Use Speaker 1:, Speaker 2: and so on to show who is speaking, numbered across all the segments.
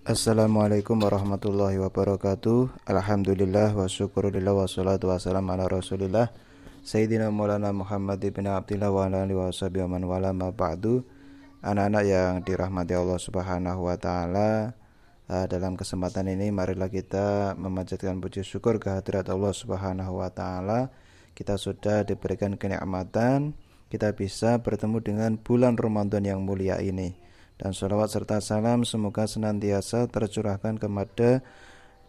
Speaker 1: Assalamualaikum warahmatullahi wabarakatuh. Alhamdulillah wa syukurillah wa salatu wassalamu ala rasulillah Sayyidina Maulana Muhammad ibn Abdillah wa ala alihi wa sahbihi wa man wala ma ba'du. Anak-anak yang dirahmati Allah subhanahu wa ta'ala, dalam kesempatan ini marilah kita memanjatkan puji syukur kehadirat Allah subhanahu wa ta'ala. Kita sudah diberikan kenikmatan, kita bisa bertemu dengan bulan Ramadan yang mulia ini. Dan sholawat serta salam semoga senantiasa tercurahkan kepada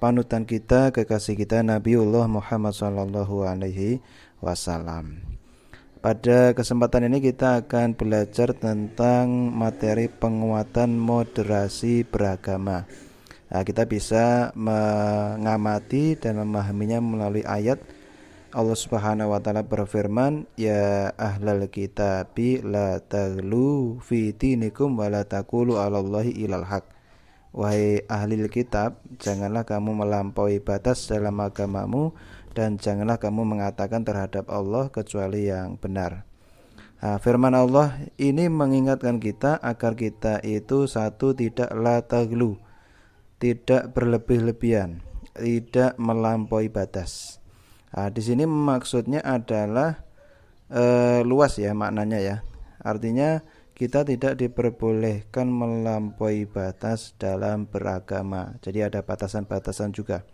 Speaker 1: panutan kita, kekasih kita Nabiullah Muhammad sallallahu alaihi wasallam. Pada kesempatan ini kita akan belajar tentang materi penguatan moderasi beragama. Kita bisa mengamati dan memahaminya melalui ayat Allah Subhanahu wa taala berfirman, "Ya ahlal kitabi la taghlu fi dinikum wa la taqulu 'alallahi illal haq." Wahai ahli kitab, janganlah kamu melampaui batas dalam agamamu dan janganlah kamu mengatakan terhadap Allah kecuali yang benar. Firman Allah ini mengingatkan kita agar kita itu satu, tidak la taghlu, tidak berlebih-lebihan, tidak melampaui batas. Di sini maksudnya adalah luas ya maknanya ya. Artinya kita tidak diperbolehkan melampaui batas dalam beragama. Jadi ada batasan-batasan juga.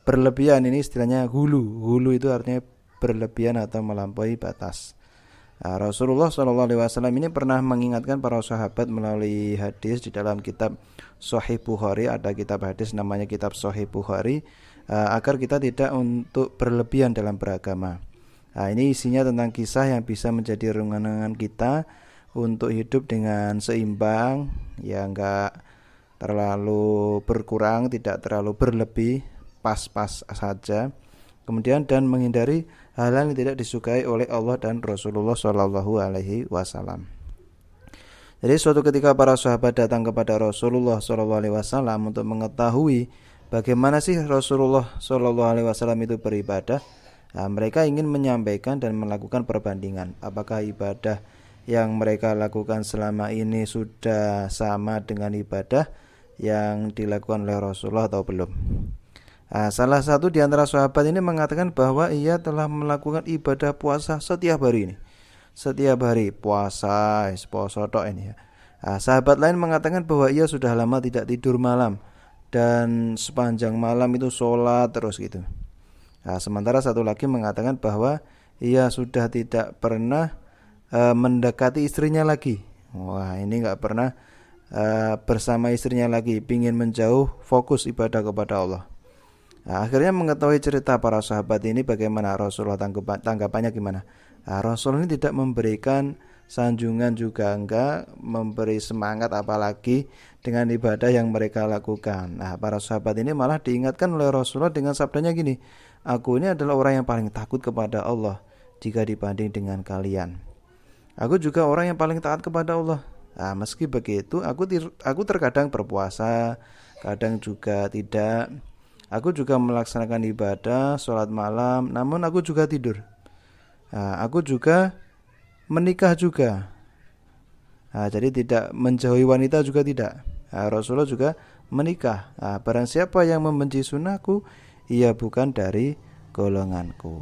Speaker 1: Berlebihan ini istilahnya hulu. Hulu itu artinya berlebihan atau melampaui batas. Rasulullah SAW ini pernah mengingatkan para sahabat melalui hadis di dalam kitab Sahih Bukhari. Ada kitab hadis namanya kitab Sahih Bukhari, agar kita tidak untuk berlebihan dalam beragama. Ini isinya tentang kisah yang bisa menjadi rungangan kita untuk hidup dengan seimbang, ya enggak terlalu berkurang, tidak terlalu berlebih, pas-pas saja. Kemudian dan menghindari hal-hal yang tidak disukai oleh Allah dan Rasulullah Shallallahu Alaihi Wasallam. Jadi suatu ketika para sahabat datang kepada Rasulullah Shallallahu Alaihi Wasallam untuk mengetahui bagaimana sih Rasulullah Shallallahu Alaihi Wasallam itu beribadah. Mereka ingin menyampaikan dan melakukan perbandingan. Apakah ibadah yang mereka lakukan selama ini sudah sama dengan ibadah yang dilakukan oleh Rasulullah atau belum? Salah satu di antara sahabat ini mengatakan bahwa ia telah melakukan ibadah puasa setiap hari ini. Setiap hari puasa, puasa tok ini ya. Sahabat lain mengatakan bahwa ia sudah lama tidak tidur malam dan sepanjang malam itu sholat terus gitu. Sementara satu lagi mengatakan bahwa ia sudah tidak pernah mendekati istrinya lagi. Wah, ini nggak pernah bersama istrinya lagi, pingin menjauh, fokus ibadah kepada Allah. Akhirnya mengetahui cerita para sahabat ini, bagaimana Rasulullah tanggapannya gimana. Rasul ini tidak memberikan sanjungan juga enggak, memberi semangat apalagi dengan ibadah yang mereka lakukan. Para sahabat ini malah diingatkan oleh Rasulullah dengan sabdanya gini, "Aku ini adalah orang yang paling takut kepada Allah jika dibanding dengan kalian. Aku juga orang yang paling taat kepada Allah. Meski begitu, aku terkadang berpuasa, kadang juga tidak. Aku juga melaksanakan ibadah, sholat malam, namun aku juga tidur. Aku juga menikah juga. Jadi tidak menjauhi wanita juga tidak. Rasulullah juga menikah. Barang siapa yang membenci sunnahku, ia bukan dari golonganku."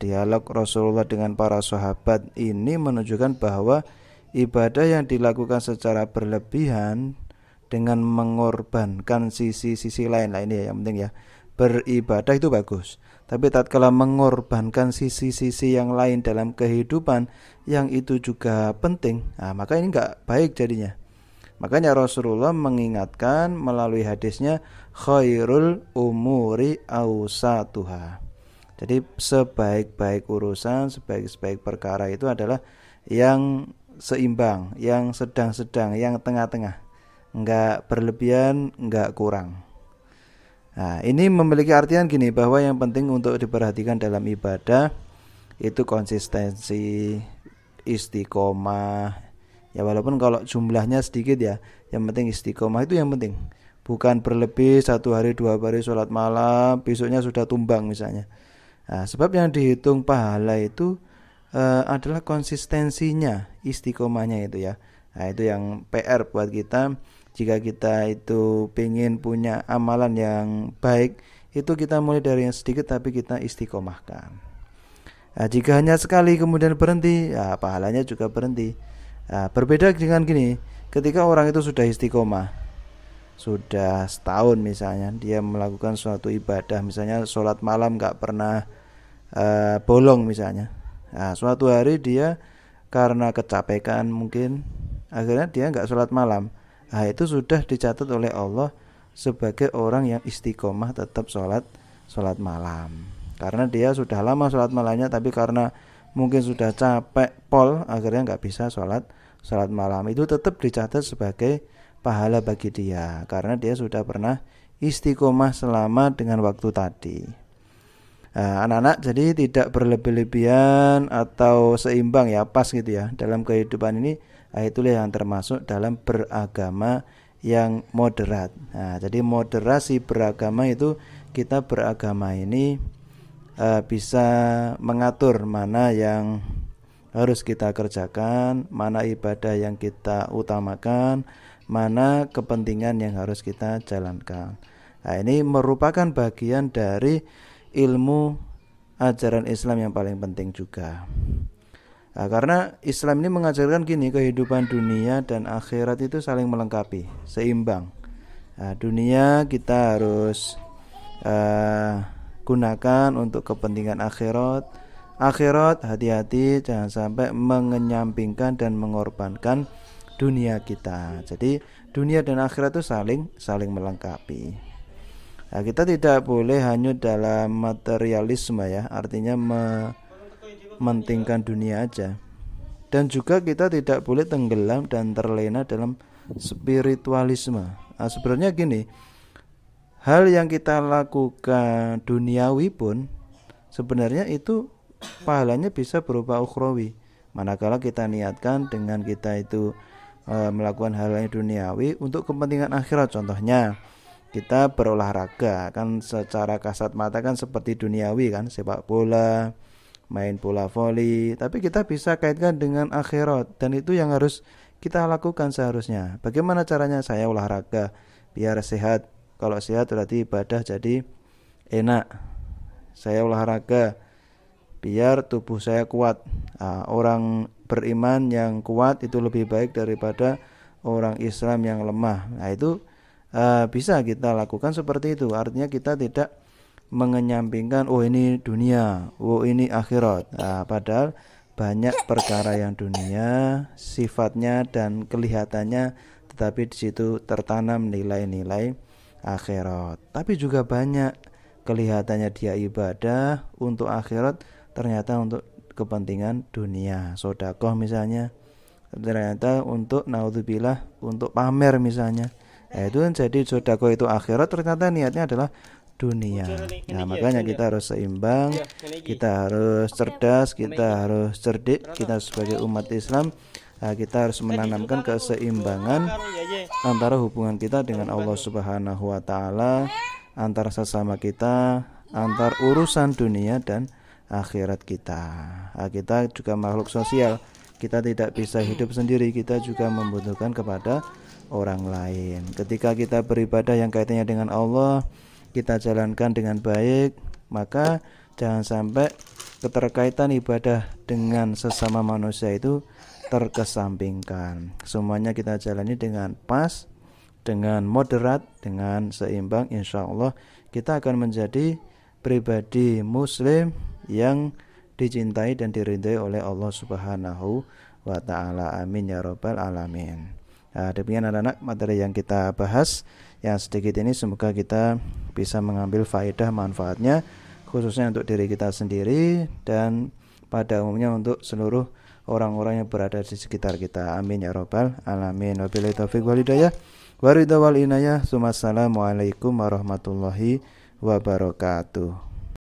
Speaker 1: Dialog Rasulullah dengan para sahabat ini menunjukkan bahwa ibadah yang dilakukan secara berlebihan dengan mengorbankan sisi-sisi lain. Ini yang penting ya. Beribadah itu bagus, tapi tatkala mengorbankan sisi-sisi yang lain dalam kehidupan yang itu juga penting, maka ini enggak baik jadinya. Makanya Rasulullah mengingatkan melalui hadisnya, khairul umuri awsatuha. Jadi sebaik-baik urusan, sebaik-baik perkara itu adalah yang seimbang, yang sedang-sedang, yang tengah-tengah. Enggak berlebihan, enggak kurang. Ini memiliki artian gini, bahwa yang penting untuk diperhatikan dalam ibadah itu konsistensi, istiqomah. Ya walaupun kalau jumlahnya sedikit ya, yang penting istiqomah itu yang penting. Bukan berlebih, satu hari dua hari sholat malam, besoknya sudah tumbang misalnya. Sebab yang dihitung pahala itu adalah konsistensinya, istiqomahnya itu ya. Itu yang PR buat kita Jika kita itu ingin punya amalan yang baik, itu kita mulai dari yang sedikit tapi kita istiqomahkan. Nah, jika hanya sekali kemudian berhenti, ya pahalanya juga berhenti. Nah, berbeda dengan gini, ketika orang itu sudah istiqomah, sudah setahun misalnya, dia melakukan suatu ibadah, misalnya sholat malam gak pernah bolong misalnya. Nah, suatu hari dia karena kecapekan mungkin, akhirnya dia gak sholat malam. Nah, itu sudah dicatat oleh Allah sebagai orang yang istiqomah tetap sholat malam. Karena dia sudah lama sholat malamnya, tapi karena mungkin sudah capek pol, akhirnya nggak bisa sholat malam. Itu tetap dicatat sebagai pahala bagi dia, karena dia sudah pernah istiqomah selama dengan waktu tadi. Nah, anak-anak jadi tidak berlebih-lebihan atau seimbang ya, pas gitu ya dalam kehidupan ini. Nah, itulah yang termasuk dalam beragama yang moderat. Nah, jadi moderasi beragama itu kita beragama ini bisa mengatur mana yang harus kita kerjakan, mana ibadah yang kita utamakan, mana kepentingan yang harus kita jalankan. Nah, ini merupakan bagian dari ilmu ajaran Islam yang paling penting juga. Nah, karena Islam ini mengajarkan gini, kehidupan dunia dan akhirat itu saling melengkapi, seimbang. Nah, dunia kita harus gunakan untuk kepentingan akhirat. Akhirat hati-hati jangan sampai mengenyampingkan dan mengorbankan dunia kita. Jadi dunia dan akhirat itu saling melengkapi. Nah, kita tidak boleh hanyut dalam materialisme ya, artinya mementingkan dunia aja. Dan juga kita tidak boleh tenggelam dan terlena dalam spiritualisme. Nah, sebenarnya gini, hal yang kita lakukan duniawi pun sebenarnya itu pahalanya bisa berupa ukhrawi. Manakala kita niatkan dengan kita itu melakukan hal yang duniawi untuk kepentingan akhirat. Contohnya kita berolahraga, kan secara kasat mata kan seperti duniawi kan, sepak bola, main bola voli, tapi kita bisa kaitkan dengan akhirat, dan itu yang harus kita lakukan seharusnya. Bagaimana caranya? Saya olahraga biar sehat. Kalau sehat berarti ibadah jadi enak. Saya olahraga biar tubuh saya kuat. Nah, orang beriman yang kuat itu lebih baik daripada orang Islam yang lemah. Nah, itu bisa kita lakukan seperti itu. Artinya kita tidak mengenyampingkan, oh ini dunia, oh ini akhirat. Nah, padahal banyak perkara yang dunia sifatnya dan kelihatannya, tetapi di situ tertanam nilai-nilai akhirat. Tapi juga banyak kelihatannya dia ibadah untuk akhirat, ternyata untuk kepentingan dunia, sedekah misalnya, ternyata untuk naudzubillah untuk pamer misalnya. Itu kan jadi sedekah itu akhirat, ternyata niatnya adalah dunia. Nah, makanya kita harus seimbang, kita harus cerdas, kita harus cerdik. Kita sebagai umat Islam, kita harus menanamkan keseimbangan antara hubungan kita dengan Allah Subhanahu wa taala, antar sesama kita, antar urusan dunia dan akhirat kita. Kita juga makhluk sosial. Kita tidak bisa hidup sendiri, kita juga membutuhkan kepada orang lain. Ketika kita beribadah yang kaitannya dengan Allah, kita jalankan dengan baik, maka jangan sampai keterkaitan ibadah dengan sesama manusia itu terkesampingkan. Semuanya kita jalani dengan pas, dengan moderat, dengan seimbang. Insya Allah kita akan menjadi pribadi muslim yang dicintai dan diridhai oleh Allah Subhanahu wa ta'ala. Amin ya rabbal alamin. Nah, demikian anak-anak materi yang kita bahas yang sedikit ini, semoga kita bisa mengambil faedah manfaatnya, khususnya untuk diri kita sendiri dan pada umumnya untuk seluruh orang-orang yang berada di sekitar kita. Amin ya rabbal alamin. Wabillahi taufiq wal hidayah wa ridha wal inayah. Assalamualaikum warahmatullahi wabarakatuh.